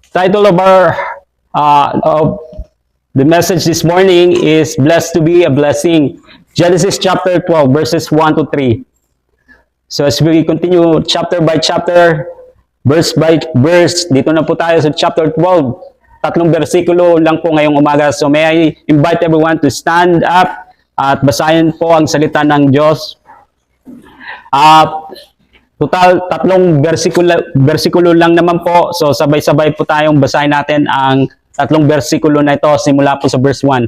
Title of the message this morning is Blessed to be a Blessing. Genesis chapter 12, verses 1 to 3. So as we continue chapter by chapter, verse by verse, dito na po tayo sa chapter 12. Tatlong bersikulo lang po ngayong umaga. So may I invite everyone to stand up at basahin po ang salita ng Diyos. Total, tatlong bersikulo lang naman po. So sabay-sabay po tayong basahin natin ang tatlong bersikulo na ito simula po sa verse 1.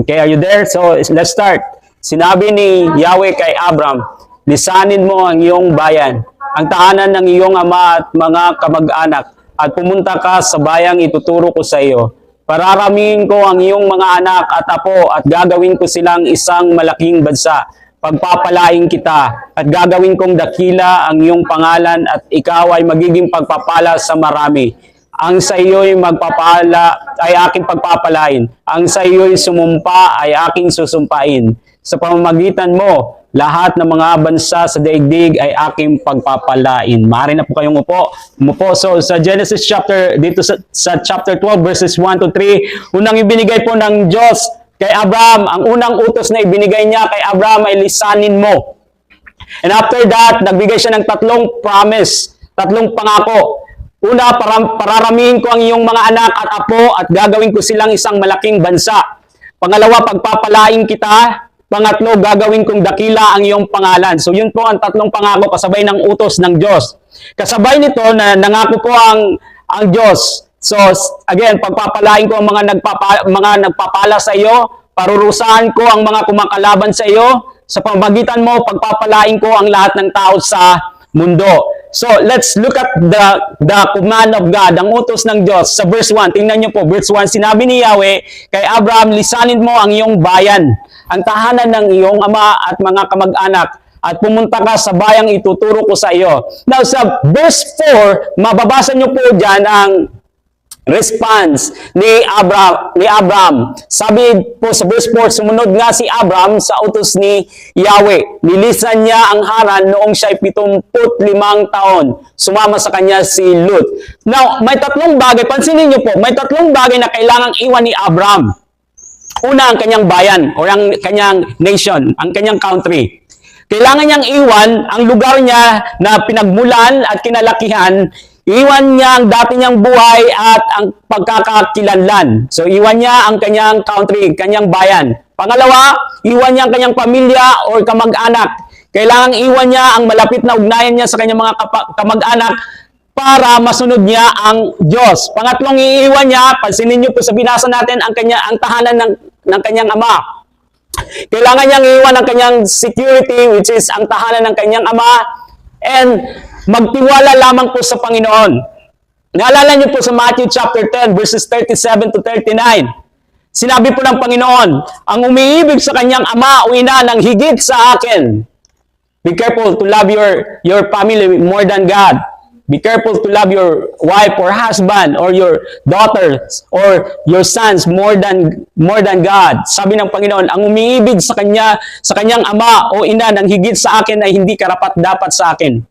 Okay, are you there? So let's start. Sinabi ni Yahweh kay Abram, lisanin mo ang iyong bayan, ang tahanan ng iyong ama at mga kamag-anak, at pumunta ka sa bayang ituturo ko sa iyo. Pararamihin ko ang iyong mga anak at apo at gagawin ko silang isang malaking bansa. Pagpapalain kita at gagawin kong dakila ang iyong pangalan at ikaw ay magiging pagpapala sa marami. Ang sa iyo'y magpapala ay aking pagpapalain. Ang sa iyo'y sumumpa ay aking susumpain. Sa pamamagitan mo, lahat ng mga bansa sa daigdig ay aking pagpapalain. Maaari na po kayong umupo. So sa Genesis chapter, dito sa chapter 12 verses 1 to 3, unang ibinigay po ng Diyos kay Abraham, ang unang utos na ibinigay niya kay Abraham ay lisanin mo. And after that, nagbigay siya ng tatlong promise, tatlong pangako. Una, pararamihin ko ang iyong mga anak at apo at gagawin ko silang isang malaking bansa. Pangalawa, pagpapalain kita. Pangatlo, gagawin kong dakila ang iyong pangalan. So yun po ang tatlong pangako kasabay ng utos ng Diyos. Kasabay nito na nangako po ang Diyos. So again, pagpapalain ko ang mga nagpapala sa iyo, parurusahan ko ang mga kumakalaban sa iyo, sa pamamagitan mo pagpapalain ko ang lahat ng tao sa mundo. So let's look at the command of God, ang utos ng Diyos sa verse 1. Tingnan niyo po, verse 1, sinabi ni Yahweh kay Abraham, lisanin mo ang iyong bayan, ang tahanan ng iyong ama at mga kamag-anak, at pumunta ka sa bayang ituturo ko sa iyo. Now sa verse 4, mababasa niyo po dyan ang response ni Abraham. Sabi po sa verse 4, sumunod nga si Abraham sa utos ni Yahweh. Nilisan niya ang Haran noong siya'y 75 taon. Sumama sa kanya si Lut. Now, may tatlong bagay. Pansinin niyo po, may tatlong bagay na kailangang iwan ni Abraham. Una, ang kanyang bayan o ang kanyang nation, ang kanyang country. Kailangan niyang iwan ang lugar niya na pinagmulan at kinalakihan. Iwan niya ang dati niyang buhay at ang pagkakakilanlan. So, iwan niya ang kanyang country, kanyang bayan. Pangalawa, iwan niya ang kanyang pamilya o kamag-anak. Kailangang iwan niya ang malapit na ugnayan niya sa kanyang mga kamag-anak para masunod niya ang Diyos. Pangatlong iiwan niya, pansinin niyo po sa binasa natin, ang tahanan ng kanyang ama. Kailangan niyang iwan ang kanyang security, which is ang tahanan ng kanyang ama, and magtiwala lamang po sa Panginoon. Naalala niyo po sa Matthew chapter 10 verses 37 to 39. Sinabi po ng Panginoon, ang umiibig sa kanyang ama o ina ng higit sa akin. Be careful to love your family more than God. Be careful to love your wife or husband or your daughters or your sons more than God. Sabi ng Panginoon, ang umiibig sa kanyang ama o ina ng higit sa akin ay hindi karapat-dapat sa akin.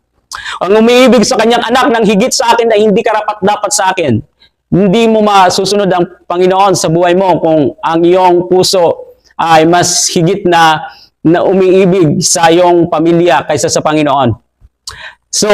Ang umiibig sa kanyang anak ng higit sa akin ay hindi karapat-dapat sa akin. Hindi mo masusunod ang Panginoon sa buhay mo kung ang iyong puso ay mas higit na umiibig sa iyong pamilya kaysa sa Panginoon. So,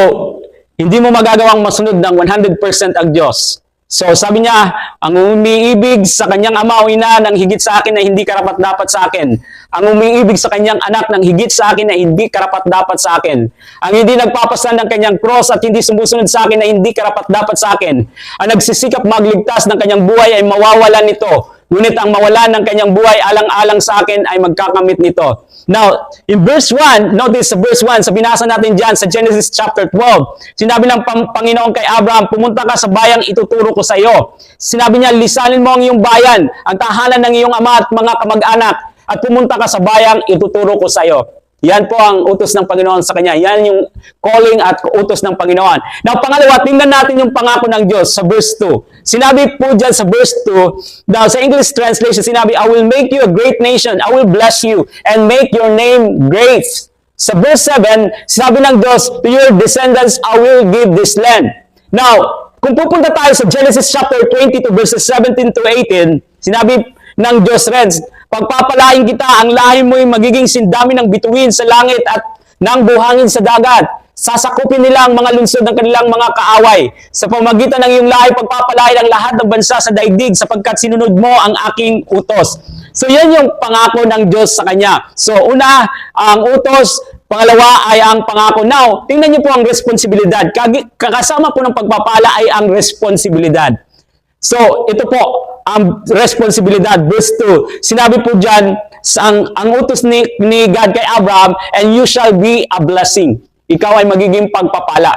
hindi mo magagawang masunod ng 100% ang Diyos. So, sabi niya, ang umiibig sa kanyang ama o ina ng higit sa akin ay hindi karapat-dapat sa akin. Ang umiibig sa kanyang anak ng higit sa akin ay hindi karapat-dapat sa akin. Ang hindi nagpapasan ng kanyang cross at hindi sumusunod sa akin ay hindi karapat-dapat sa akin. Ang nagsisikap magligtas ng kanyang buhay ay mawawalan nito. Ngunit ang mawalan ng kanyang buhay alang-alang sa akin ay magkakamit nito. Now, in verse 1, notice sa verse 1, sa binasa natin dyan sa Genesis chapter 12, sinabi ng Panginoon kay Abraham, pumunta ka sa bayang ituturo ko sa iyo. Sinabi niya, lisanin mo ang iyong bayan, ang tahanan ng iyong ama at mga kamag-anak, at pumunta ka sa bayang ituturo ko sa iyo. Yan po ang utos ng Panginoon sa kanya. Yan yung calling at utos ng Panginoon. Now, pangalawa, tingnan natin yung pangako ng Diyos sa verse 2. Sinabi po dyan sa verse 2, now sa English translation, sinabi, I will make you a great nation. I will bless you and make your name great. Sa verse 7, sinabi ng Diyos, to your descendants, I will give this land. Now, kung pupunta tayo sa Genesis chapter 22 verses 17 to 18, sinabi ng Diyos, Reds, pagpapalain kita, ang lahi mo'y magiging sindami ng bituin sa langit at ng buhangin sa dagat. Sasakupin nila ang mga lungsod ng kanilang mga kaaway. Sa pamagitan ng iyong lahi, pagpapalain ang lahat ng bansa sa daigdig sapagkat sinunod mo ang aking utos. So yan yung pangako ng Diyos sa kanya. So una, ang utos. Pangalawa ay ang pangako. Now, tingnan niyo po ang responsibilidad. Kakasama po ng pagpapala ay ang responsibilidad. So, ito po ang responsibilidad. Verse 2, sinabi po dyan, ang utos ni God kay Abraham, and you shall be a blessing. Ikaw ay magiging pagpapala.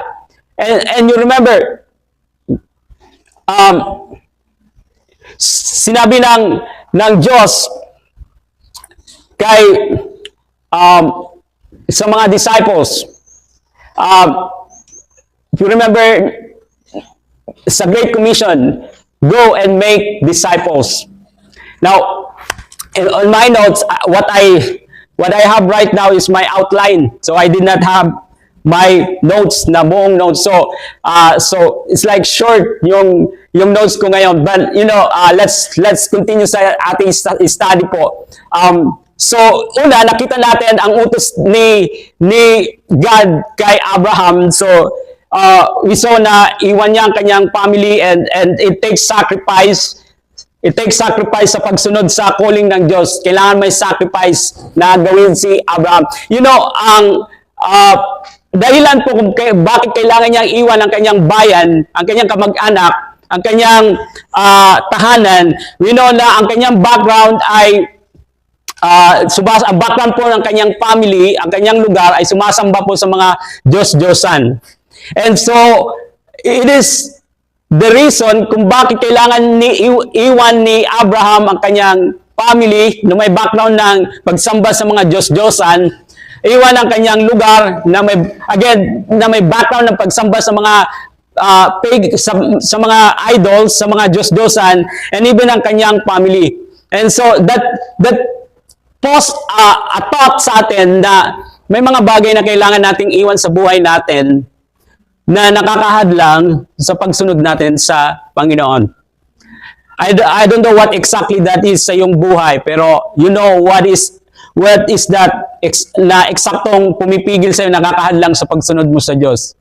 And you remember, sinabi ng Diyos kay sa mga disciples, if you remember sa Great Commission, go and make disciples. Now, on my notes, what I have right now is my outline. So I did not have my notes na buong notes. So it's like short yung notes ko ngayon. But let's continue sa ating study po. So una, nakita natin ang utos ni God kay Abraham. So we saw na iwan niya ang kanyang family and it takes sacrifice. It takes sacrifice sa pagsunod sa calling ng Diyos. Kailangan may sacrifice na gawin si Abraham. Ang dahilan po kung bakit kailangan niyang iwan ang kanyang bayan, ang kanyang kamag-anak, ang kanyang tahanan, we know na ang kanyang background ay ang background po ng kanyang family, ang kanyang lugar ay sumasamba po sa mga Diyos-Diyosan. And so, it is the reason kung bakit kailangan iwan ni Abraham ang kanyang family na may background ng pagsamba sa mga Diyos-Diyosan, iwan ang kanyang lugar na may background ng pagsamba sa mga sa mga idols, sa mga Diyos-Diyosan, and even ang kanyang family. And so that post a thought sa atin na may mga bagay na kailangan nating iwan sa buhay natin na nakakahadlang sa pagsunod natin sa Panginoon. I don't know what exactly that is sa iyong buhay, pero you know what is that na eksaktong pumipigil sa iyo, nakakahadlang sa pagsunod mo sa Diyos.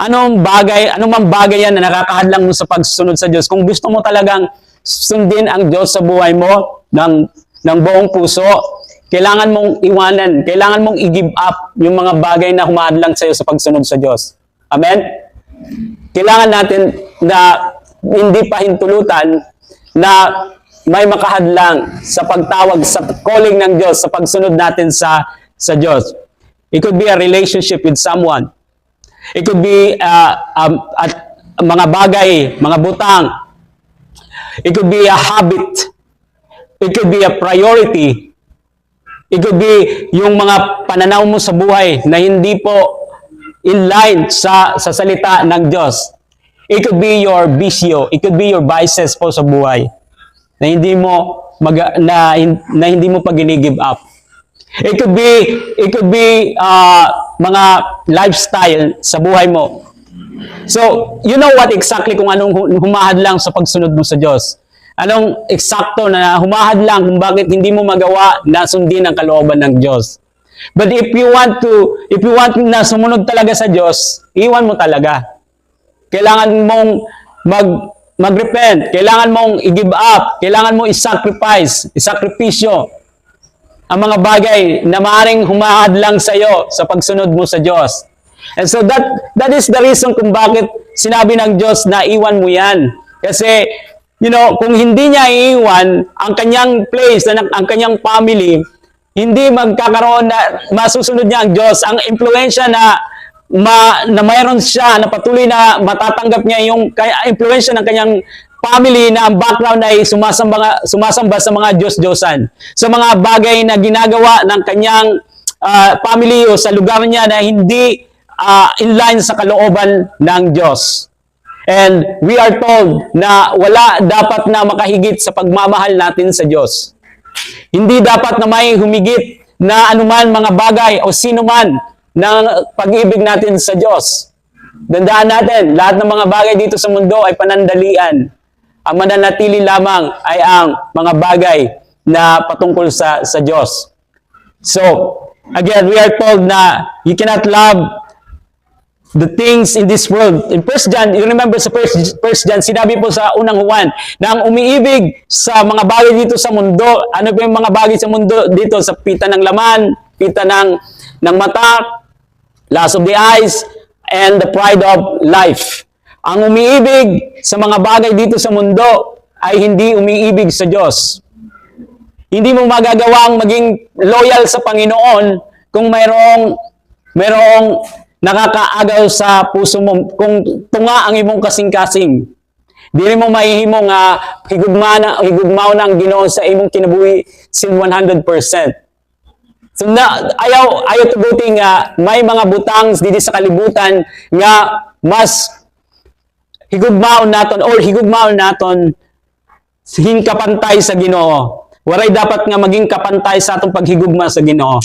Anong mang bagay yan na nakakahadlang mo sa pagsunod sa Diyos? Kung gusto mo talagang sundin ang Diyos sa buhay mo ng buong puso, kailangan mong iwanan, kailangan mong i-give up yung mga bagay na humahadlang sa iyo sa pagsunod sa Diyos. Amen? Kailangan natin na hindi pahintulutan na may makahadlang sa pagtawag, sa calling ng Diyos, sa pagsunod natin sa Diyos. It could be a relationship with someone. It could be mga bagay, mga butang. It could be a habit. It could be a priority. It could be yung mga pananaw mo sa buhay na hindi po in line sa salita ng Diyos. It could be your bisyo. It could be your vices po sa buhay na hindi mo hindi mo pa gini-give up. It could be mga lifestyle sa buhay mo. So, you know what exactly kung anong humahadlang sa pagsunod mo sa Diyos. Anong eksakto na humahadlang kung bakit hindi mo magawa na sundin ang kalooban ng Diyos. But if you want na sumunod talaga sa Diyos, iwan mo talaga. Kailangan mong mag-repent, kailangan mong i-give up, kailangan mong isakripisyo ang mga bagay na maaaring humahadlang sa iyo sa pagsunod mo sa Diyos. And so that is the reason kung bakit sinabi ng Diyos na iwan mo yan. Kasi, kung hindi niya iiwan ang kanyang place, ang kanyang family, hindi magkakaroon na masusunod niya ang Diyos. Ang impluensya na mayroon siya, na patuloy na matatanggap niya yung impluensya ng kanyang family na ang background ay sumasamba sa mga Diyos-Diyosan. Sa mga bagay na ginagawa ng kanyang family o sa lugar niya na hindi inline sa kalooban ng Diyos. And we are told na wala dapat na makahigit sa pagmamahal natin sa Diyos. Hindi dapat na may humigit na anuman mga bagay o sino man ng pag-ibig natin sa Diyos. Tandaan natin, lahat ng mga bagay dito sa mundo ay panandalian. Ang mananatili lamang ay ang mga bagay na patungkol sa Diyos. So, again, we are told na you cannot love the things in this world. In 1 John, you remember sa 1 John, sinabi po sa unang Juan na ang umiibig sa mga bagay dito sa mundo, ano po yung mga bagay sa mundo dito? Sa pita ng laman, pita ng mata, lust of the eyes, and the pride of life. Ang umiibig sa mga bagay dito sa mundo ay hindi umiibig sa Diyos. Hindi mo magagawang maging loyal sa Panginoon kung mayroong nakakaagaw sa puso mo, kung tunga ang imong kasing-kasing. Di rin mo mahihimo nga higugmao ng Ginoo sa imong kinabuhi sin 100%. So ayaw tuguti nga may mga butang dito sa kalibutan nga mas higugmaon naton hinkapantay sa Ginoo. Waray dapat nga maging kapantay sa atong paghigugma sa Ginoo.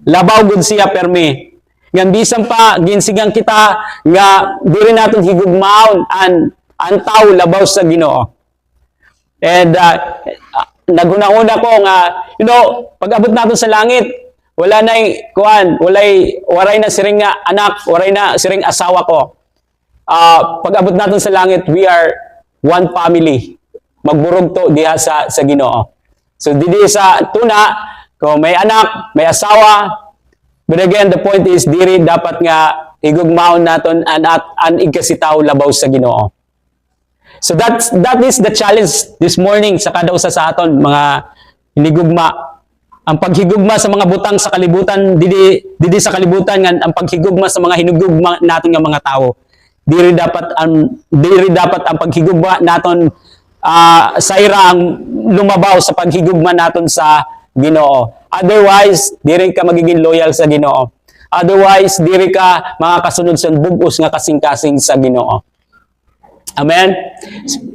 Labaw gud siya permi. Ngan bisan pa ginsigang kita nga diri naton higugmaon ang tao labaw sa Ginoo. And naghuna-una ko nga pag-abot naton sa langit, wala nay waray na siring nga anak, waray na siring asawa ko. Pag-abot natin sa langit, we are one family. Magburog to diha sa Ginoo. So didi sa tuna, kung may anak, may asawa, but again, the point is, diri dapat nga higugmaon naton an igkasitaw labaw sa Ginoo. So that is the challenge this morning sa kada usa sa aton mga hinigugma. Ang paghigugma sa mga butang sa kalibutan, didi sa kalibutan nga ang paghigugma sa mga hinugugma naton nga mga tawo. Diri dapat ang paghigugma naton sayra ang lumabaw sa paghigugma naton sa Ginoo. Otherwise, diri ka magiging loyal sa Ginoo. Otherwise, diri ka makakasunod sa bugos nga kasing-kasing sa Ginoo. Amen?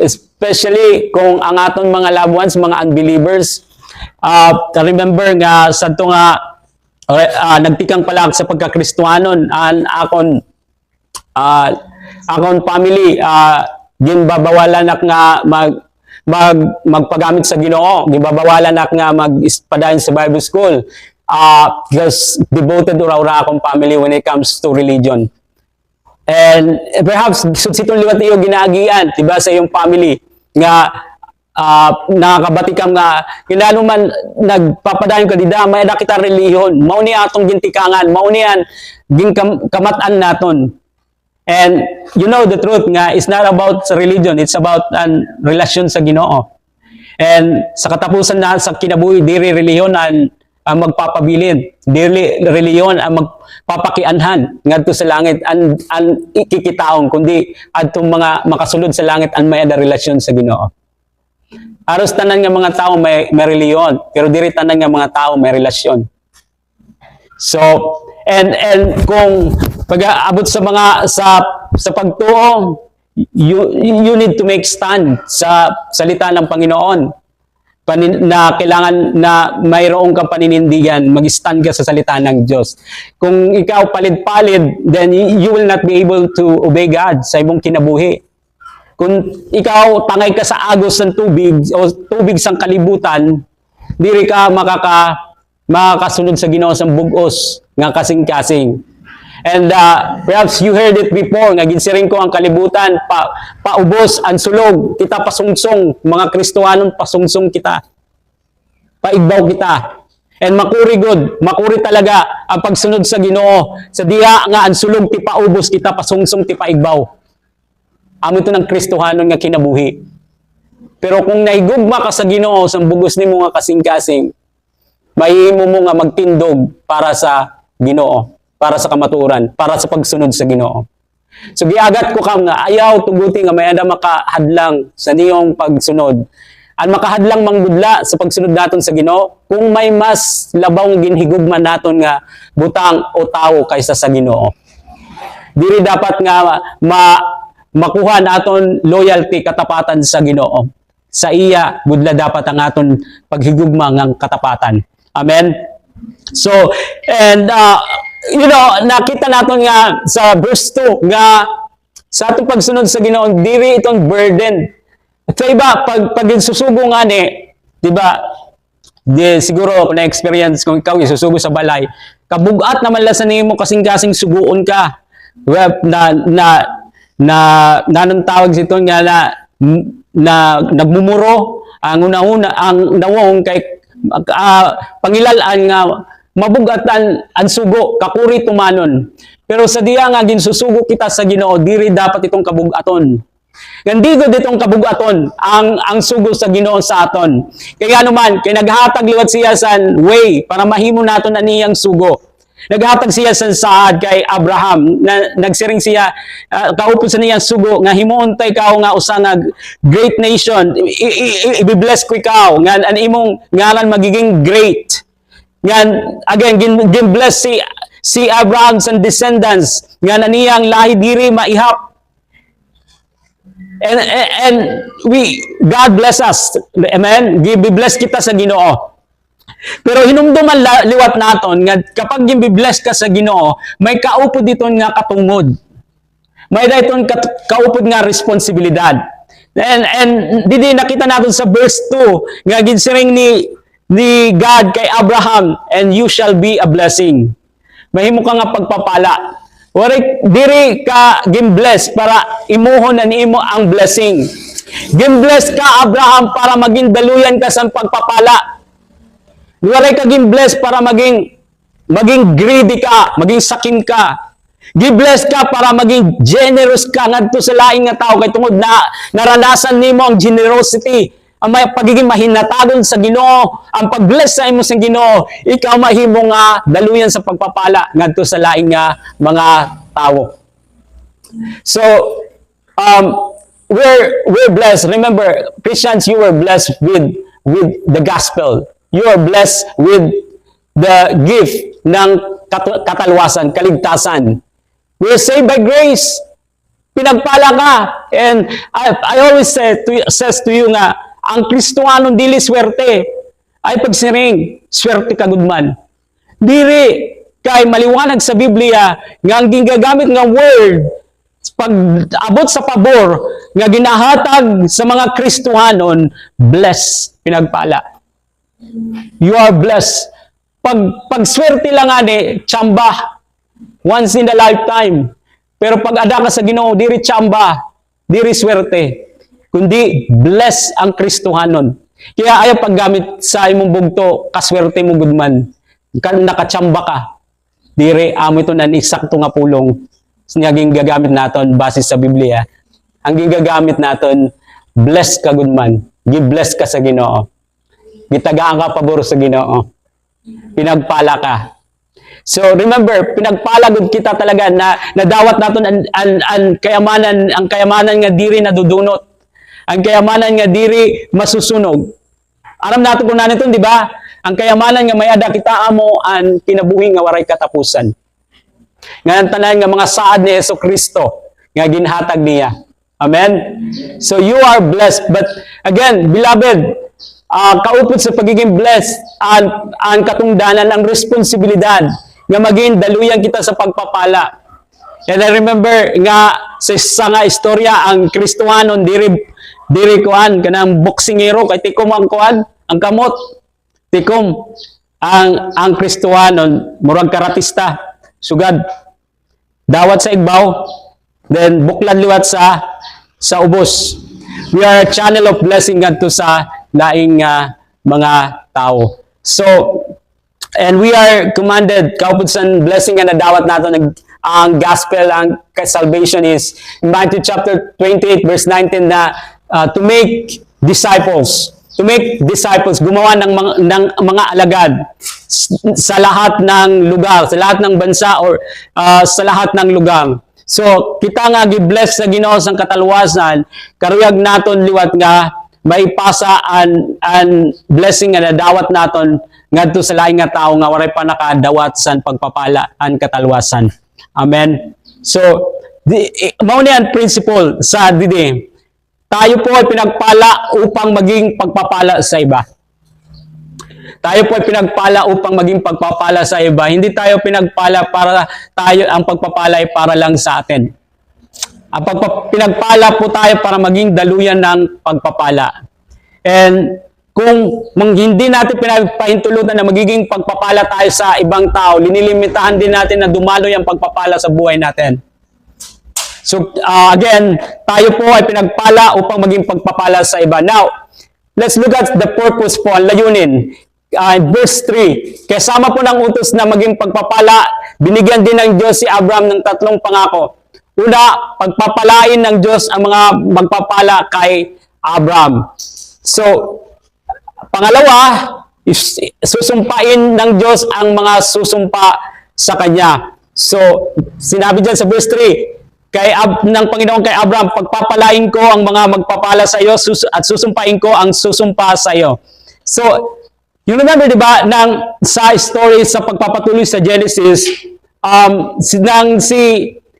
Especially kung ang aton mga loved ones, mga unbelievers, remember nga sadto nga nagtikang palag sa pagkakristohanon an akon family ginbabawalan nak nga magpagamit sa Ginoo, ginbabawalan nak nga magpadayon sa Bible school because devoted ura akong family when it comes to religion. And perhaps sitong liwat iyo ginaagian diba sa iyong family nga nakakabatikam nga kinano man nagpapadayon ka dida may ada kita relihiyon, mao ni atong gintikangan, mao niyan ginkamatan naton. And you know the truth nga, it's not about religion, it's about an relasyon sa Ginoo. And sa katapusan na sa kinabuhi, diri reliyon ang magpapabilin, diri reliyon ang magpapakianhan ngadto sa langit ang ikikitaon kundi adtong mga makasulod sa langit ang may ada relasyon sa Ginoo. Aros tanan nga mga tao may reliyon, pero diri tanan nga mga tao may relasyon. So, and kung pag-aabot sa mga sa pagtuo, you need to make stand sa salita ng Panginoon. Na kailangan na mayroong kang paninindigan, mag-stand ka sa salita ng Diyos. Kung ikaw palid-palid, then you will not be able to obey God sa imong kinabuhi. Kung ikaw tangay ka sa agos ng tubig o tubig sang kalibutan, diri ka makakasunod sa Ginoo sang bugos nga kasing-kasing. And perhaps you heard it before, nga ginsiring ko ang kalibutan, paubos ang sulog, kita pasungsong, mga Kristohanon pasungsong kita. Paigbaw kita. And makuri talaga ang pagsunod sa Ginoo. Sa diha nga ang sulog ti paubos, kita pasungsong ti paigbaw. Amo ito ng Kristohanon nga kinabuhi. Pero kung naigugma ka sa Ginoo, sa bugos nimo nga kasing-kasing, mahimo mo nga magtindog para sa Ginoo, para sa kamatuoran, para sa pagsunod sa Ginoo. So giagat ko kam nga ayaw tuguti nga may ada makahadlang sa niyong pagsunod. Ang makahadlang manggudla sa pagsunod naton sa Ginoo kung may mas labaw ginhigugman naton nga butang o tao kaysa sa Ginoo. Diri dapat nga makuha naton loyalty, katapatan sa Ginoo. Sa iya gudla dapat ang aton paghigugma ngang katapatan. Amen. So, and nakita natin nga sa verse 2 nga sa atong pagsunod sa Ginoo diri itong burden. At sa iba pag susugo nga ni, di ba? Siguro na experience kung ikaw isusugo sa balay, kabugat naman la sa nimo kasing-kasing suguon ka. Nanong tawag sito nga na nagmumuro ang una-una ang nawong kay pangilalan nga mabugatan ang sugo kakuri tumanon. Pero sa diya nga ginsusugo kita sa Ginoo diri dapat itong kabugaton. Gandigo ditong kabugaton ang sugo sa Ginoo sa aton. Kaya naman kay naghatag liwat siya sa way para mahimo naton aniyang sugo. Naghatag siya sa saad kay Abraham na nagsiring siya kaupod sa niyang sugo nga himuon tay kao nga usa nga great nation. I-bless ko ikaw nga an imong ngalan magiging great. Nga again gin-bless si Abraham sa descendants nga naniyang lahi diri maihap. And God bless us. Amen. Gi-bless kita sa Ginoo. Pero hinumduman liwat naton nga kapag gi-bless ka sa Ginoo, may kaupod dito nga katungod. May dayton kaupod nga responsibilidad. And didi nakita natin sa verse 2 nga ginsiring ni God kay Abraham, and you shall be a blessing. Mahimo ka nga pagpapala. Diri ka gimbless para imuhon na niimo ang blessing. Gimbless ka Abraham para maging daluyan ka sa pagpapala. Waray ka gimbless para maging greedy ka, maging sakim ka. Gibless ka para maging generous ka ngadto sa laing nga tao kay tungod na naranasan nimo ang generosity, ang may pagiging mahinatagon sa Ginoo, ang pag-bless sa imo sa Ginoo, ikaw mahimo nga daluyan sa pagpapala ngadto sa laing nga mga tao. So, we're blessed. Remember, Christians, you were blessed with the gospel. You are blessed with the gift ng katalwasan, kaligtasan. We're saved by grace. Pinagpala ka. And I always says to you nga, ang Kristohanon dili swerte ay pagsiring, swerte ka gudman. Diri kay maliwanag sa Biblia nga ang ginagamit nga word pag abot sa pabor nga ginahatag sa mga Kristohanon, bless, pinagpala. You are blessed. Pag swerte lang ani, tsamba. Once in a lifetime. Pero pag ada ka sa Ginoo, diri tsamba, diri swerte. Kundi bless ang Kristohanon. Kaya ayaw paggamit sa imong bugto, kaswerte mo gudman. Nakatsamba ka. Dire amo ito na eksakto nga pulong. Naging gagamit naton base sa Biblia. Ang gigagamit naton, bless ka gudman. Gi-bless ka sa Ginoo. Gitagaan ka pabor sa Ginoo. Pinagpala ka. So remember, pinagpala gud kita talaga na nadawat naton ang kayamanan nga diri nadudunot. Ang kayamanan nga diri masusunog. Aram nato kung nanito, di ba? Ang kayamanan nga may ada kita amo ang kinabuhi nga waray katapusan. Nga tanan nga mga saad ni Jesucristo nga ginhatag niya. Amen? So you are blessed. But again, beloved, kaupod sa pagiging blessed, ang katungdanan, ang responsibilidad nga maging daluyan kita sa pagpapala. And I remember nga sa nga istorya, ang Kristohanon diri kuan kanang boksingero kay tikom ang kuan ang kamot tikom ang Kristohanon murag karatista sugad dawat sa igbaw then buklad liwat sa ubos. We are a channel of blessing ngadto sa laing mga tao. So and we are commanded kaupod sa blessing nga nadawat nato ang gospel, ang salvation is in Matthew chapter 28 verse 19 na to make disciples, gumawa ng mga alagad sa lahat ng lugar, sa lahat ng bansa or sa lahat ng lugar. So kita nga gi-bless sa Ginoo sang katalwasan, karuyag naton liwat nga maipasa an blessing nga nadawat naton ngadto sa laing nga tawo nga waray pa nakadawat san pagpapala an katalwasan. Amen. So mao ni ang principle sa didi. Tayo po ay pinagpala upang maging pagpapala sa iba. Tayo po ay pinagpala upang maging pagpapala sa iba. Hindi tayo pinagpala para tayo ang pagpapala ay para lang sa atin. Ang pinagpala po tayo para maging daluyan ng pagpapala. And kung hindi natin pinagpahintulutan na magiging pagpapala tayo sa ibang tao, linilimitahan din natin na dumaloy ang pagpapala sa buhay natin. So again, tayo po ay pinagpala upang maging pagpapala sa iba. Now, let's look at the purpose po, ang layunin. Verse 3, kasama po ng utos na maging pagpapala, binigyan din ng Diyos si Abraham ng 3 pangako. Una, pagpapalain ng Diyos ang mga magpapala kay Abraham. So, pangalawa, susumpain ng Diyos ang mga susumpa sa Kanya. So, sinabi dyan sa verse 3, ng Panginoon kay Abraham, pagpapalain ko ang mga magpapala sa iyo at susumpain ko ang susumpa sa iyo. So, you remember, di ba, sa story sa pagpapatuloy sa Genesis,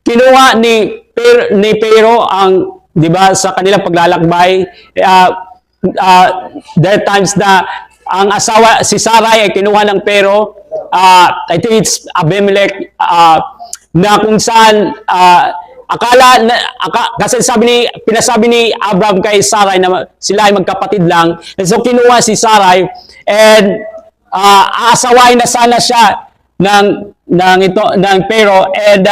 kinuha ni Pero ang, di ba, sa kanilang paglalakbay, there are times na ang asawa, si Sarai ay kinuha ng Pero, I think it's Abimelech, na kung saan, kasi pinasabi ni Abraham kay Sarai na sila ay magkapatid lang, and so kinuha si Sarai, and aasawain na sana siya ng Pero, and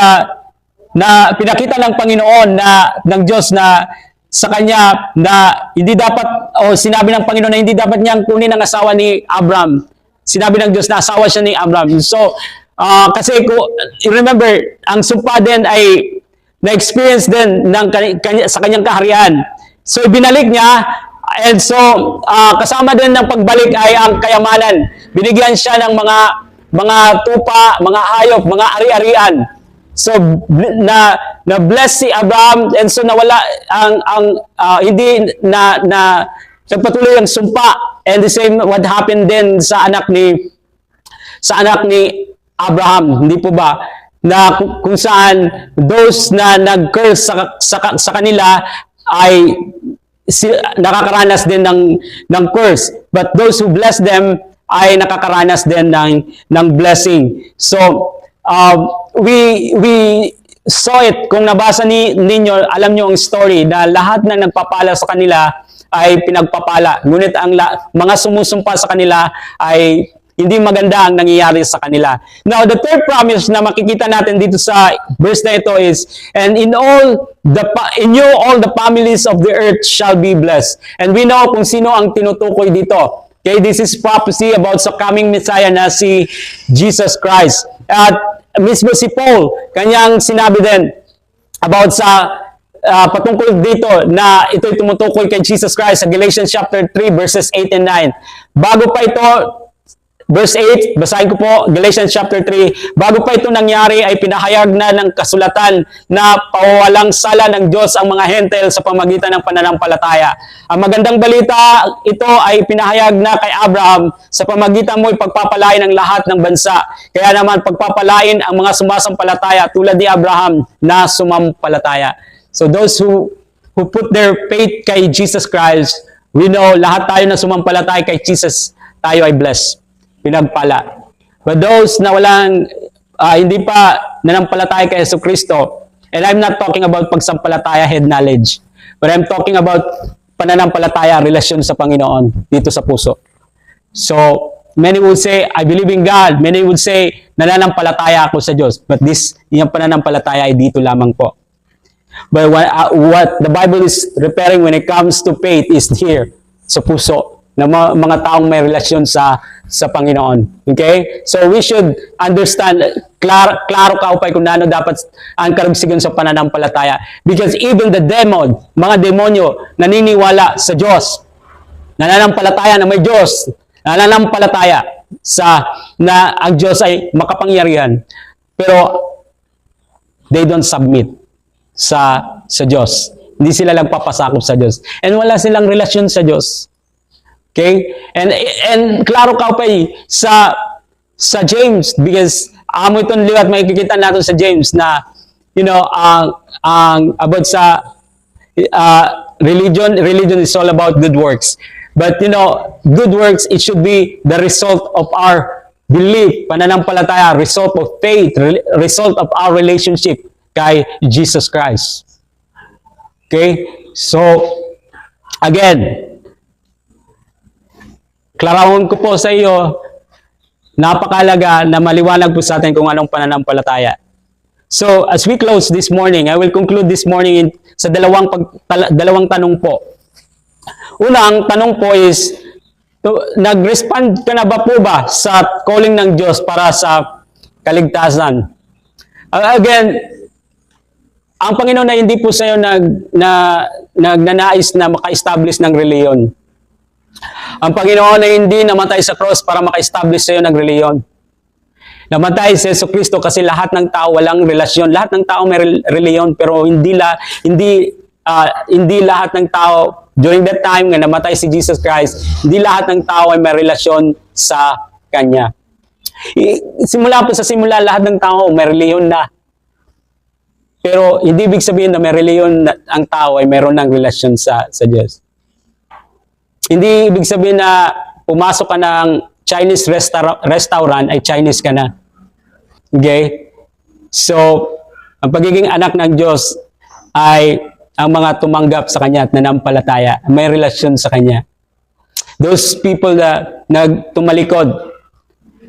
na pinakita ng Panginoon ng Diyos na sa kanya na hindi dapat, o sinabi ng Panginoon na hindi dapat niyang kunin ang asawa ni Abraham. Sinabi ng Diyos na asawa siya ni Abraham. So, kasi remember, ang sumpa din ay na-experience din sa kanyang kaharian. So, ibinalik niya, and so, kasama din ng pagbalik ay ang kayamanan. Binigyan siya ng mga tupa, mga hayop, mga ari-arian. So na bless si Abraham, and so nawala hindi na nagpatuloy ang sumpa, and the same what happened din sa anak ni Abraham, hindi po ba, na kung saan those na nag-curse sa kanila ay nakakaranas din ng curse, but those who bless them ay nakakaranas din ng blessing. So we saw it, kung nabasa ninyo, alam nyo ang story na lahat na nagpapala sa kanila ay pinagpapala. Ngunit ang mga sumusumpa sa kanila ay hindi maganda ang nangyayari sa kanila. Now, the third promise na makikita natin dito sa verse na ito is, and in you all the families of the earth shall be blessed. And we know kung sino ang tinutukoy dito. Okay, this is prophecy about sa coming Messiah na si Jesus Christ. At mismo si Paul, kanyang sinabi din about sa patungkol dito na ito'y tumutukoy kay Jesus Christ sa Galatians chapter 3 verses 8 and 9. Bago pa ito, verse 8, basahin ko po, Galatians chapter 3, bago pa ito nangyari ay pinahayag na ng kasulatan na pawawalang sala ng Diyos ang mga hentel sa pamagitan ng pananampalataya. Ang magandang balita, ito ay pinahayag na kay Abraham, sa pamagitan mo ipagpapalain ang lahat ng bansa. Kaya naman pagpapalain ang mga sumasampalataya tulad ni Abraham na sumampalataya. So those who put their faith kay Jesus Christ, we know lahat tayo na sumampalataya kay Jesus, tayo ay blessed, pinagpala. But those na hindi pa nanampalataya kay Yesu Kristo, and I'm not talking about pagsampalataya head knowledge, but I'm talking about pananampalataya, relasyon sa Panginoon dito sa puso. So, many would say, I believe in God. Many would say, nananampalataya ako sa Diyos. But yung pananampalataya ay dito lamang po. But what the Bible is referring when it comes to faith is here, sa puso, na mga taong may relasyon sa Panginoon. Okay? So we should understand, klaro ka upay kung ano dapat ang karugsigan sa pananampalataya. Because even the demon, mga demonyo, naniniwala sa Diyos. Nananampalataya na may Diyos. Nananampalataya na ang Diyos ay makapangyarihan. Pero they don't submit sa Diyos. Hindi sila lang papasakop sa Diyos. And wala silang relasyon sa Diyos. Okay? And klaro ka pa sa James, because amo itong liwat makikita natin sa James na ang about sa religion is all about good works. But good works, it should be the result of our belief, pananampalataya, result of faith, result of our relationship kay Jesus Christ. Okay? So, again, klarahon ko po sa iyo, napakalaga na maliwanag po sa atin kung anong pananampalataya. So, as we close this morning, I will conclude this morning sa dalawang tanong po. Unang tanong po is, nag-respond ka na ba po ba sa calling ng Diyos para sa kaligtasan? Again, ang Panginoon na hindi po sa iyo nagnanais na maka-establish ng reliyon. Ang Panginoon ay hindi namatay sa cross para maka-establish sa iyo ng reliyon. Namatay si Jesucristo kasi lahat ng tao walang relasyon. Lahat ng tao may reliyon, pero hindi lahat ng tao during that time nga namatay si Jesus Christ, hindi lahat ng tao ay may relasyon sa Kanya. Simula lahat ng tao may reliyon na. Pero hindi ibig sabihin na may reliyon na ang tao ay meron ng relasyon sa Diyos. Hindi ibig sabihin na pumasok ka ng Chinese restaurant ay Chinese ka na. Okay? So, ang pagiging anak ng Diyos ay ang mga tumanggap sa Kanya at nanampalataya, may relasyon sa Kanya. Those people na nagtumalikod.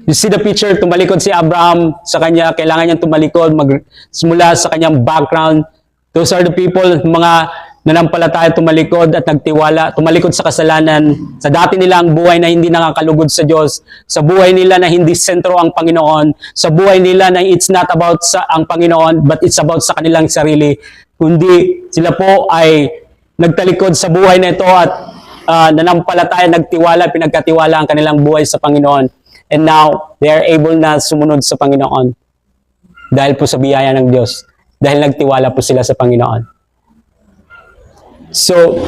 You see the picture, tumalikod si Abraham sa Kanya, kailangan niyang tumalikod, magsimula sa kanyang background. Those are the people, mga nanampalataya, tumalikod at nagtiwala, tumalikod sa kasalanan, sa dati nilang buhay na hindi nakakalugod sa Diyos, sa buhay nila na hindi sentro ang Panginoon, sa buhay nila na it's not about ang Panginoon, but it's about sa kanilang sarili, kundi sila po ay nagtalikod sa buhay na ito at nanampalataya, nagtiwala, pinagkatiwala ang kanilang buhay sa Panginoon. And now, they are able na sumunod sa Panginoon dahil po sa biyaya ng Diyos, dahil nagtiwala po sila sa Panginoon. So,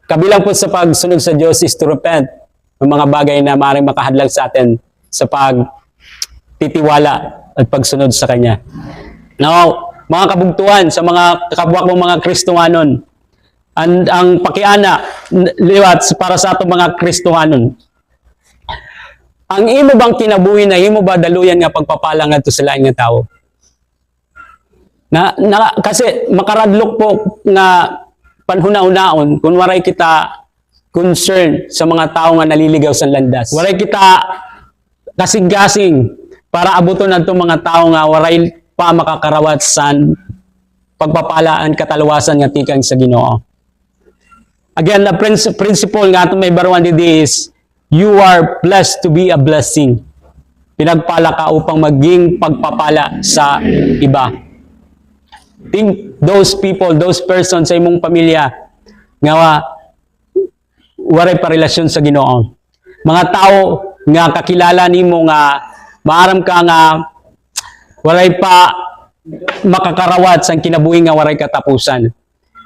kabilang po sa pagsunod sa Diyos is to repent ng mga bagay na maaaring makahadlang sa atin sa pagtitiwala at pagsunod sa Kanya. Now, mga kabugtuhan sa mga kapwa kong mga Kristohanon, ang pakiana liwat para sa atong mga Kristohanon. Ang imo bang kinabuhi na imo ba daluyan nga pagpapala ngadto sa lain nga tawo? Kasi makaradlok po nga panhuna-unaon kung waray kita concern sa mga tao nga naliligaw sa landas. Waray kita kasing-kasing para abuton adto mga tao nga waray pa makakarawat sa pagpapalaan kataluwasan nga tikang sa Ginoo. Again, the principle nga itong may baruan didi is, you are blessed to be a blessing. Pinagpala ka upang maging pagpapala sa iba. Think those people, those persons sa imong pamilya nga waray pa relasyon sa Ginoo. Mga tao nga kakilala nimo nga maaram ka nga waray pa makakarawat sa kinabuhi nga waray katapusan.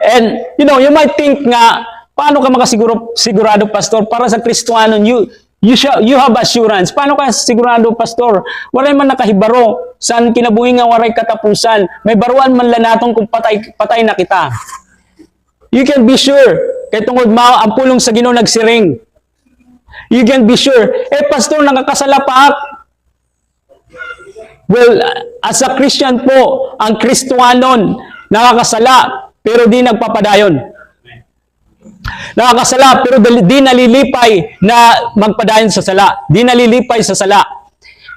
And you might think nga paano ka makasigurado, pastor? Para sa Kristohanon, you have assurance. Paano ka sigurado, pastor? Waray man nakahibaro saan kinabuhi nga waray katapusan. May baruan man lanatong kung patay na kita. You can be sure. Kay tungod mao ang pulong sa Ginoo nagsiring. You can be sure. Pastor, nakakasala pa. Well, as a Christian po, ang Kristohanon nakakasala pero di nagpapadayon. Nakakasala pero di nalilipay na magpadayon sa sala. Di nalilipay sa sala.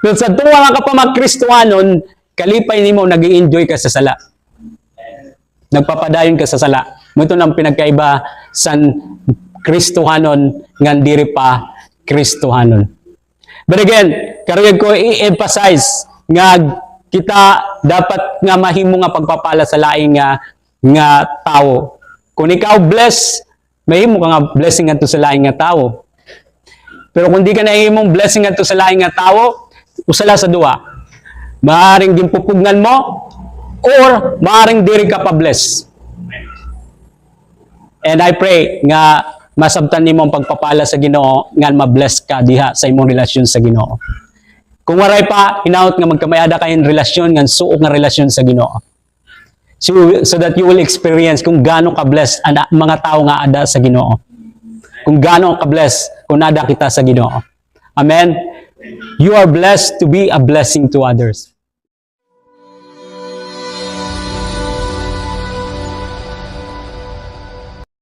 Pero sa tuwa ka pa mag-Kristohanon, kalipay nimo nag-i-enjoy ka sa sala. Nagpapadayon ka sa sala. Ito nang pinagkaiba sa Kristohanon nga diri pa Kristohanon. But again, karuyag ko i-emphasize nga kita dapat nga mahimo nga pagpapala sa laing nga tao. Kung ikaw bless, mahimo ka nga blessing ngadto sa laing nga tao. Pero kung di ka nahimong blessing ngadto sa laing nga tao, usala sa duwa. Maaring gimpupugnan mo or maaring diri ka pa bless. And I pray nga masabtan nimo ang pagpapala sa Ginoo nga ma-bless ka diha sa imong relasyon sa Ginoo. Kung waray pa, hinaut nga magkamayada kayong relasyon, nga suok nga relasyon sa Ginoo. So that you will experience kung gaano ka-blessed ang mga tao nga ada sa Ginoo. kung gaano ka-bless kung nada kita sa Ginoo. Amen? You are blessed to be a blessing to others.